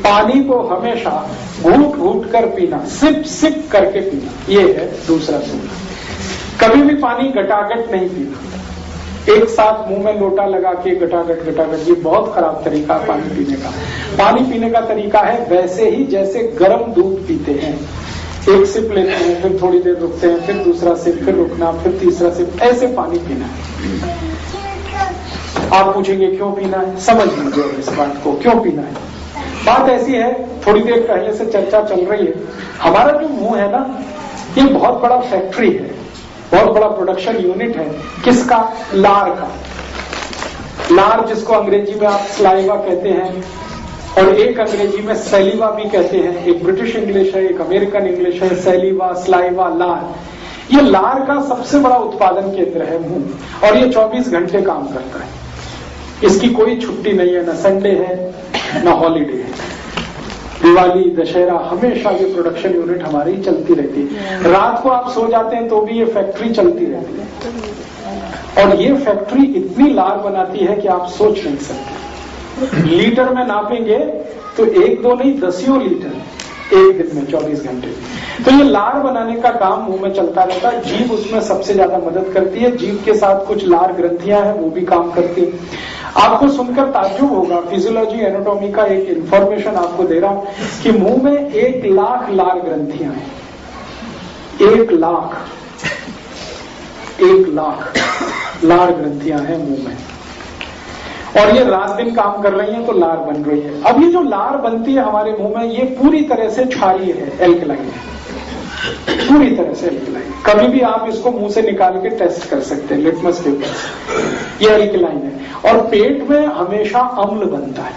पानी को हमेशा घूट घूट कर पीना, सिप सिप करके पीना, ये है दूसरा सूत्र। कभी भी पानी गटागट नहीं पीना, एक साथ मुंह में लोटा लगा के गटागट गटागट, ये बहुत खराब तरीका है पानी पीने का। पानी पीने का तरीका है वैसे ही जैसे गर्म दूध पीते हैं, एक सिप लेते हैं, फिर थोड़ी देर रुकते हैं, फिर दूसरा सिप, फिर रुकना, फिर तीसरा सिप, ऐसे पानी पीना है। आप पूछेंगे क्यों पीना है, समझ लीजिए इस बात को, क्यों पीना है। बात ऐसी है, थोड़ी देर पहले से चर्चा चल रही है, हमारा जो मुंह है ना, ये बहुत बड़ा फैक्ट्री है, बहुत बड़ा प्रोडक्शन यूनिट है। किसका? लार का। लार जिसको अंग्रेजी में आप स्लाइवा कहते हैं, और एक अंग्रेजी में सैलिवा भी कहते हैं, एक ब्रिटिश इंग्लिश है, एक अमेरिकन इंग्लिश है, सैलिवा, स्लाइवा, लार। ये लार का सबसे बड़ा उत्पादन केंद्र है मुंह, और ये 24 घंटे काम करता है, इसकी कोई छुट्टी नहीं है, ना संडे है ना हॉलीडे है, दिवाली, दशहरा, हमेशा ये प्रोडक्शन यूनिट हमारी चलती रहती है। रात को आप सो जाते हैं तो भी ये फैक्ट्री चलती रहती है, और ये फैक्ट्री इतनी लार बनाती है कि आप सोच नहीं सकते। लीटर में नापेंगे तो 1-2 नहीं 10 लीटर एक दिन में 24 घंटे। तो ये लार बनाने का काम मुंह में चलता रहता है। जीभ उसमें सबसे ज्यादा मदद करती है, जीभ के साथ कुछ लार ग्रंथियां हैं वो भी काम करती है। आपको सुनकर ताज्जुब होगा, फिजियोलॉजी एनाटॉमी का एक इंफॉर्मेशन आपको दे रहा हूं कि मुंह में 1 लाख लार ग्रंथियां हैं, 1 लाख लार ग्रंथियां हैं मुंह में, और ये रात दिन काम कर रही हैं तो लार बन रही है। अब ये जो लार बनती है हमारे मुंह में, ये पूरी तरह से क्षारीय है, एल्कलाइन है, पूरी तरह से एल्कलाइन। कभी भी आप इसको मुंह से निकाल के टेस्ट कर सकते हैं लिटमस पेपर से, ये एल्कलाइन है। और पेट में हमेशा अम्ल बनता है,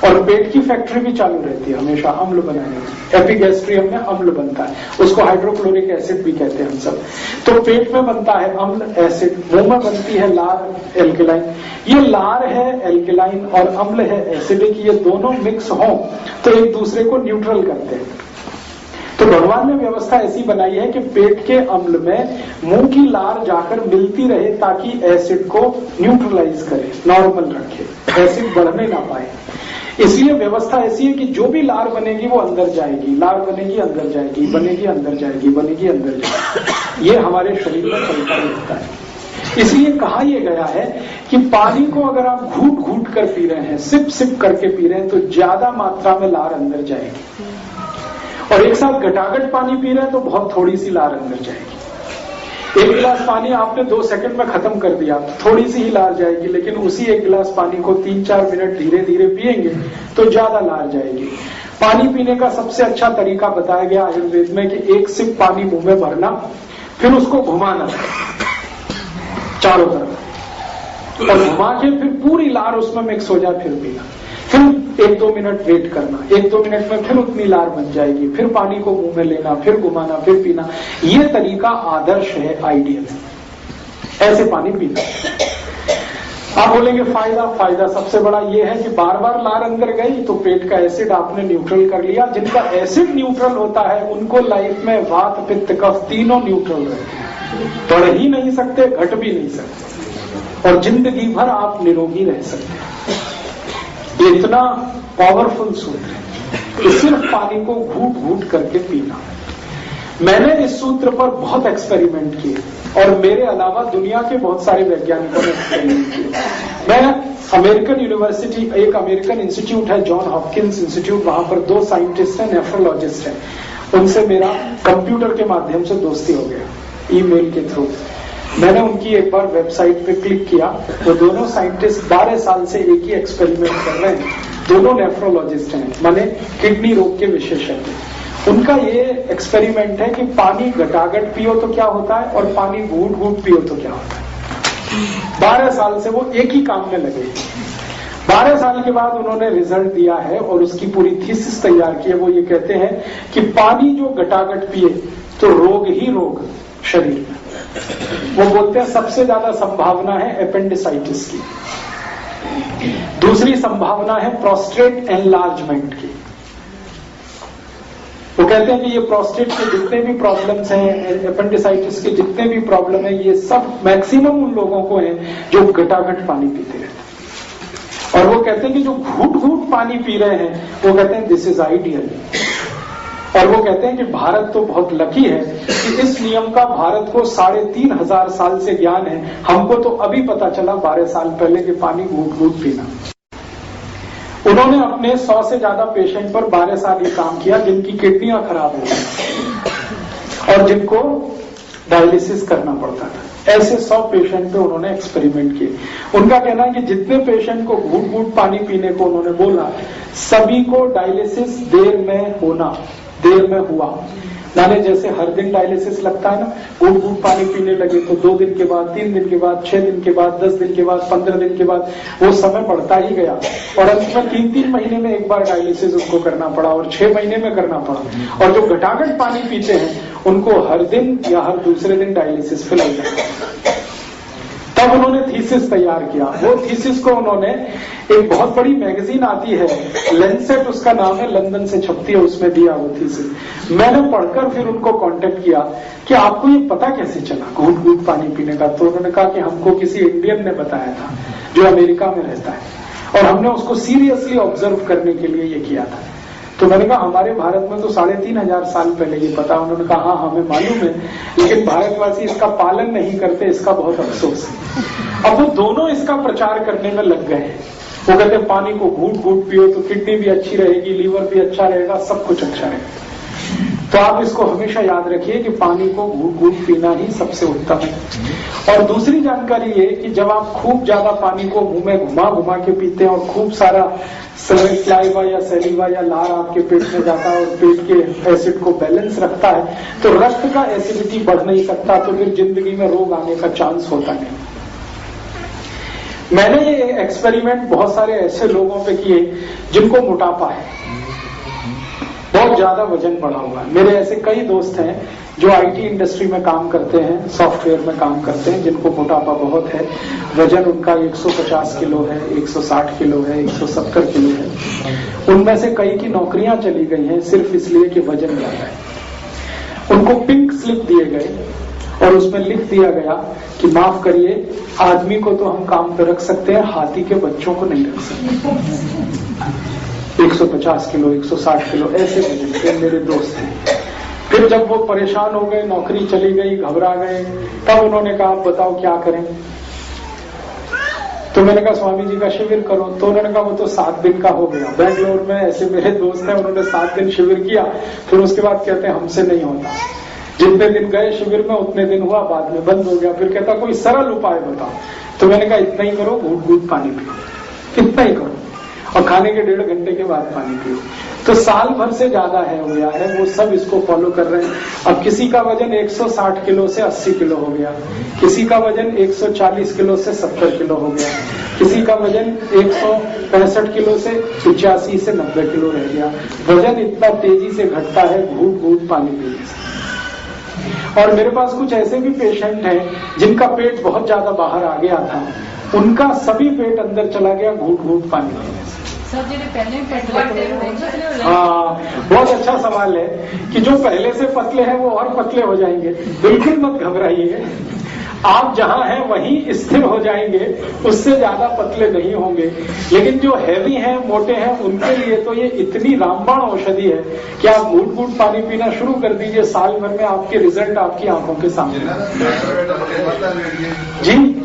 और पेट की फैक्ट्री भी चालू रहती है हमेशा अम्ल बनाने की। एपिगैस्ट्रियम में अम्ल बनता है, उसको हाइड्रोक्लोरिक एसिड भी कहते हैं हम सब। तो पेट में बनता है अम्ल, एसिड, मुंह में बनती है लार, एल्कलाइन। ये लार है एल्कलाइन और अम्ल है एसिडिक, ये दोनों मिक्स हों तो एक दूसरे को न्यूट्रल करते हैं। तो भगवान ने व्यवस्था ऐसी बनाई है कि पेट के अम्ल में मुंह की लार जाकर मिलती रहे ताकि एसिड को न्यूट्रलाइज करे, नॉर्मल रखे, एसिड बढ़ने ना पाए। इसलिए व्यवस्था ऐसी है कि जो भी लार बनेगी वो अंदर जाएगी, लार बनेगी अंदर जाएगी, बनेगी अंदर जाएगी, बनेगी अंदर जाएगी। ये हमारे शरीर में चलता रहता है। इसलिए कहा यह गया है कि पानी को अगर आप घूट घूट कर पी रहे हैं, सिप सिप करके पी रहे हैं, तो ज्यादा मात्रा में लार अंदर जाएगी। और एक साथ घटाघट पानी पी रहे हैं तो बहुत थोड़ी सी लार अंदर जाएगी। 1 गिलास पानी आपने 2 सेकंड में खत्म कर दिया, थोड़ी सी ही लार जाएगी, लेकिन उसी 1 गिलास पानी को 3-4 मिनट धीरे धीरे पिएंगे तो ज्यादा लार जाएगी। पानी पीने का सबसे अच्छा तरीका बताया गया आयुर्वेद में कि 1 सिप पानी मुंह में भरना, फिर उसको घुमाना चारों तरफ, और घुमा के फिर पूरी लार उसमें मिक्स हो जाए, फिर पीना। फिर 1-2 मिनट वेट करना, 1-2 मिनट में फिर उतनी लार बन जाएगी, फिर पानी को मुंह में लेना, फिर घुमाना, फिर पीना। ये तरीका आदर्श है, आइडियल है, ऐसे पानी पीना। आप बोलेंगे फायदा सबसे बड़ा ये है कि बार बार लार अंदर गई तो पेट का एसिड आपने न्यूट्रल कर लिया। जिनका एसिड न्यूट्रल होता है उनको लाइफ में वात, पित्त, कफ तीनों न्यूट्रल रहते हैं, बढ़ ही नहीं सकते, घट भी नहीं सकते, और जिंदगी भर आप निरोगी रह सकते हैं। इतना पावरफुल सूत्र है, सिर्फ पानी को घूट घूट करके पीना। मैंने इस सूत्र पर बहुत एक्सपेरिमेंट किए, और मेरे अलावा दुनिया के बहुत सारे वैज्ञानिकों ने एक्सपेरिमेंट किए। मैं अमेरिकन यूनिवर्सिटी, एक अमेरिकन इंस्टीट्यूट है जॉन हॉपकिंस इंस्टीट्यूट, वहां पर 2 साइंटिस्ट हैं, नेफ्रोलॉजिस्ट हैं, उनसे मेरा कंप्यूटर के माध्यम से दोस्ती हो गया, ईमेल के थ्रू। मैंने उनकी एक बार वेबसाइट पे क्लिक किया, वो दोनों साइंटिस्ट 12 साल से एक ही एक्सपेरिमेंट कर रहे हैं, दोनों नेफ्रोलॉजिस्ट हैं, माने किडनी रोग के विशेषज्ञ। उनका ये एक्सपेरिमेंट है कि पानी घटाघट पियो तो क्या होता है, और पानी घूट घूट पियो तो क्या होता है। 12 साल से वो एक ही काम में लगे। 12 साल के बाद उन्होंने रिजल्ट दिया है और उसकी पूरी थीसिस तैयार की है। वो ये कहते हैं कि पानी जो घटाघट पिए तो रोग ही रोग शरीर में। वो बोलते हैं सबसे ज्यादा संभावना है एपेंडिसाइटिस की, दूसरी संभावना है प्रोस्टेट एनलार्जमेंट की। वो कहते हैं कि ये प्रोस्टेट के जितने भी प्रॉब्लम्स हैं, एपेंडिसाइटिस के जितने भी प्रॉब्लम है, ये सब मैक्सिमम उन लोगों को हैं जो घटाघट पानी पीते रहते हैं। और वो कहते हैं कि जो घूट घूट पानी पी रहे हैं वो कहते हैं दिस इज आइडियल। और वो कहते हैं कि भारत तो बहुत लकी है कि इस नियम का भारत को 3,500 साल से ज्ञान है, हमको तो अभी पता चला 12 साल पहले कि पानी घूट घूट पीना। उन्होंने अपने 100 से ज्यादा पेशेंट पर 12 साल ये काम किया जिनकी किडनियां खराब हो गई और जिनको डायलिसिस करना पड़ता था। ऐसे 100 पेशेंट पे उन्होंने एक्सपेरिमेंट किए। उनका कहना है कि जितने पेशेंट को घूट घूट पानी पीने को उन्होंने बोला, सभी को डायलिसिस देर में हुआ। माने जैसे हर दिन डायलिसिस लगता है ना, घूट घूट पानी पीने लगे तो 2 दिन के बाद, 3 दिन के बाद, 6 दिन के बाद, 10 दिन के बाद, 15 दिन के बाद वो समय बढ़ता ही गया और अंत में 3-3 महीने में एक बार डायलिसिस उनको करना पड़ा और 6 महीने में करना पड़ा। और जो घटाघट पानी पीते हैं उनको हर दिन या हर दूसरे दिन डायलिसिस पिलाई जाती है। तब उन्होंने थीसिस तैयार किया। वो थीसिस को उन्होंने एक बहुत बड़ी मैगजीन आती है लेंसेट, उसका नाम है, लंदन से छपती है, उसमें दिया वो थीसिस। मैंने पढ़कर फिर उनको कांटेक्ट किया कि आपको ये पता कैसे चला घूट घूट पानी पीने का। तो उन्होंने कहा कि हमको किसी इंडियन ने बताया था जो अमेरिका में रहता है और हमने उसको सीरियसली ऑब्जर्व करने के लिए ये किया था। तो मैंने कहा हमारे भारत में तो 3,500 साल पहले ये पता। उन्होंने कहा हाँ हमें मालूम है, लेकिन भारतवासी इसका पालन नहीं करते, इसका बहुत अफसोस है। अब वो दोनों इसका प्रचार करने में लग गए। वो कहते पानी को घूट घूट पियो तो किडनी भी अच्छी रहेगी, लीवर भी अच्छा रहेगा, सब कुछ अच्छा रहेगा। तो आप इसको हमेशा याद रखिए कि पानी को घूट घूट पीना ही सबसे उत्तम है। और दूसरी जानकारी ये कि जब आप खूब ज्यादा पानी को मुंह में घुमा घुमा के पीते हैं और खूब सारा सलाइवा या सैलिवा या लार आपके पेट में जाता है और पेट के एसिड को बैलेंस रखता है, तो रक्त का एसिडिटी बढ़ नहीं सकता, तो फिर जिंदगी में रोग आने का चांस होता नहीं। मैंने ये एक्सपेरिमेंट बहुत सारे ऐसे लोगों पे किए जिनको मोटापा है, बहुत ज्यादा वजन बढ़ा हुआ है। मेरे ऐसे कई दोस्त हैं जो आईटी इंडस्ट्री में काम करते हैं, सॉफ्टवेयर में काम करते हैं, जिनको मोटापा बहुत है। वजन उनका 150 किलो है, 160 किलो है, 170 किलो है। उनमें से कई की नौकरियां चली गई हैं सिर्फ इसलिए कि वजन ज्यादा है। उनको पिंक स्लिप दिए गए और उसमें लिख दिया गया कि माफ करिए, आदमी को तो हम काम पे रख सकते हैं, हाथी के बच्चों को नहीं रख सकते। 150 किलो, 160 किलो ऐसे वजन के मेरे दोस्त थे। फिर जब वो परेशान हो गए, नौकरी चली गई, घबरा गए, तब उन्होंने कहा आप बताओ क्या करें। तो मैंने कहा स्वामी जी का शिविर करो। तो उन्होंने कहा वो तो 7 दिन का हो गया। बेंगलोर में ऐसे मेरे दोस्त हैं, उन्होंने 7 दिन शिविर किया, फिर उसके बाद कहते हैं हमसे नहीं होता। जितने दिन गए शिविर में उतने दिन हुआ, बाद में बंद हो गया। फिर कहता कोई सरल उपाय बताओ। तो मैंने कहा इतना ही करो, घूट घूट पानी पियो, इतना ही करो और खाने के 1.5 घंटे के बाद पानी पियो। तो साल भर से ज्यादा है हो गया है, वो सब इसको फॉलो कर रहे हैं। अब किसी का वजन 160 किलो से 80 किलो हो गया, किसी का वजन 140 किलो से 70 किलो हो गया, किसी का वजन 165 किलो से 85 से 90 किलो रह गया। वजन इतना तेजी से घटता है घूट घूट पानी पीने से। और मेरे पास कुछ ऐसे भी पेशेंट हैं जिनका पेट बहुत ज्यादा बाहर आ गया था, उनका सभी पेट अंदर चला गया घूट घूट पानी पीने से। हाँ, बहुत अच्छा सवाल है कि जो पहले से पतले हैं वो और पतले हो जाएंगे। बिल्कुल मत घबराइए, आप जहां हैं वहीं स्थिर हो जाएंगे, उससे ज्यादा पतले नहीं होंगे। लेकिन जो हैवी हैं, मोटे हैं, उनके लिए तो ये इतनी रामबाण औषधि है कि आप घूट घूट पानी पीना शुरू कर दीजिए, साल भर में आपके रिजल्ट आपकी आंखों के सामने। जी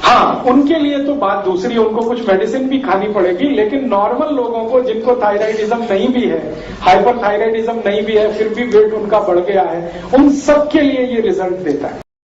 हाँ, उनके लिए तो बात दूसरी है, उनको कुछ मेडिसिन भी खानी पड़ेगी। लेकिन नॉर्मल लोगों को जिनको थायराइडिज्म नहीं भी है, हाइपर थायराइडिज्म नहीं भी है, फिर भी वेट उनका बढ़ गया है, उन सब के लिए ये रिजल्ट देता है।